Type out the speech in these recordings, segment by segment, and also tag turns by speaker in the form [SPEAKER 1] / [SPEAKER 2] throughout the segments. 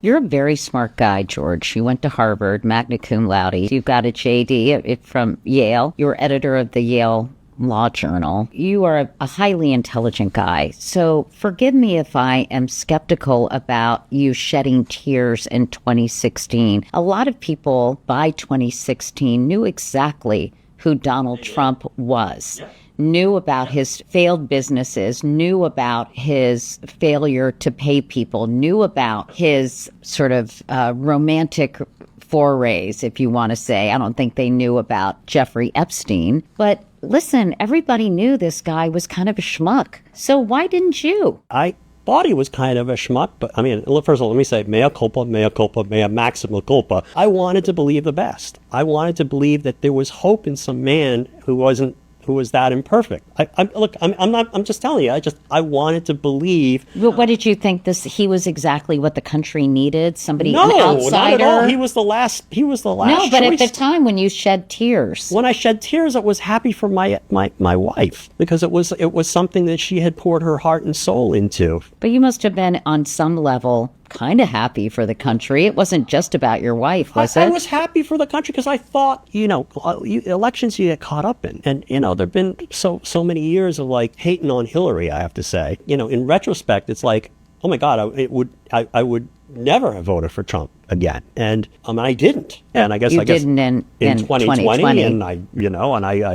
[SPEAKER 1] You're a very smart guy, George. You went to Harvard, magna cum laude. You've got a JD from Yale. You were editor of the Yale Law Journal. You are a highly intelligent guy. So forgive me if I am skeptical about you shedding tears in 2016. A lot of people by 2016 knew exactly who Donald Trump was. Knew about his failed businesses, knew about his failure to pay people, knew about his sort of romantic forays, if you want to say. I don't think they knew about Jeffrey Epstein. But listen, everybody knew this guy was kind of a schmuck. So why didn't you?
[SPEAKER 2] I thought he was kind of a schmuck, but I mean, first of all, let me say, mea culpa, mea maxima culpa. I wanted to believe the best. I wanted to believe that there was hope in some man who was that imperfect. I'm just telling you, I wanted to believe.
[SPEAKER 1] But what did you think he was exactly what the country needed? Somebody,
[SPEAKER 2] no,
[SPEAKER 1] an outsider?
[SPEAKER 2] Not at all. He was the last
[SPEAKER 1] No, but
[SPEAKER 2] choice.
[SPEAKER 1] At the time when you shed tears.
[SPEAKER 2] When I shed tears, I was happy for my wife, because it was something that she had poured her heart and soul into.
[SPEAKER 1] But you must have been on some level kind of happy for the country. It wasn't just about your wife, was it?
[SPEAKER 2] I was happy for the country because I thought, elections you get caught up in. And, there've been so many years of like hating on Hillary, I have to say. In retrospect, it's like, oh my God, I would never have voted for Trump again. And I didn't. And I guess
[SPEAKER 1] didn't in 2020.
[SPEAKER 2] And I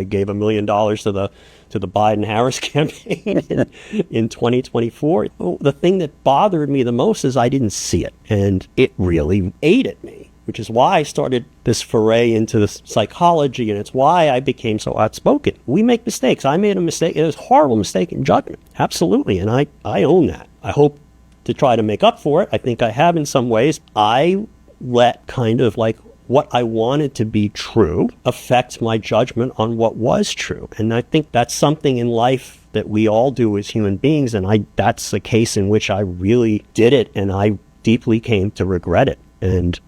[SPEAKER 2] gave $1 million to the Biden-Harris campaign in 2024. The thing that bothered me the most is I didn't see it. And it really ate at me, which is why I started this foray into the psychology, and it's why I became so outspoken. We make mistakes. I made a mistake. It was a horrible mistake in judgment. Absolutely. And I own that. I hope to try to make up for it. I think I have in some ways. I let kind of like what I wanted to be true affect my judgment on what was true. And I think that's something in life that we all do as human beings. And that's the case in which I really did it, and I deeply came to regret it. And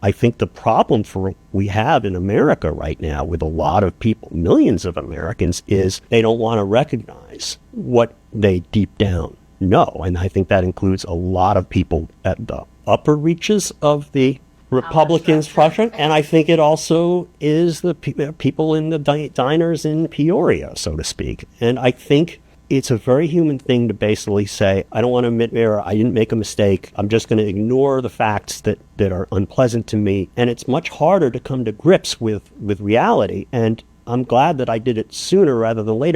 [SPEAKER 2] I think the problem we have in America right now with a lot of people, millions of Americans, is they don't want to recognize what they deep down know. And I think that includes a lot of people at the upper reaches of the Republican spectrum, and I think it also is the people in the diners in Peoria, so to speak. And I think it's a very human thing to basically say, I don't want to admit error, I didn't make a mistake, I'm just going to ignore the facts that are unpleasant to me. And it's much harder to come to grips with reality, and I'm glad that I did it sooner rather than later.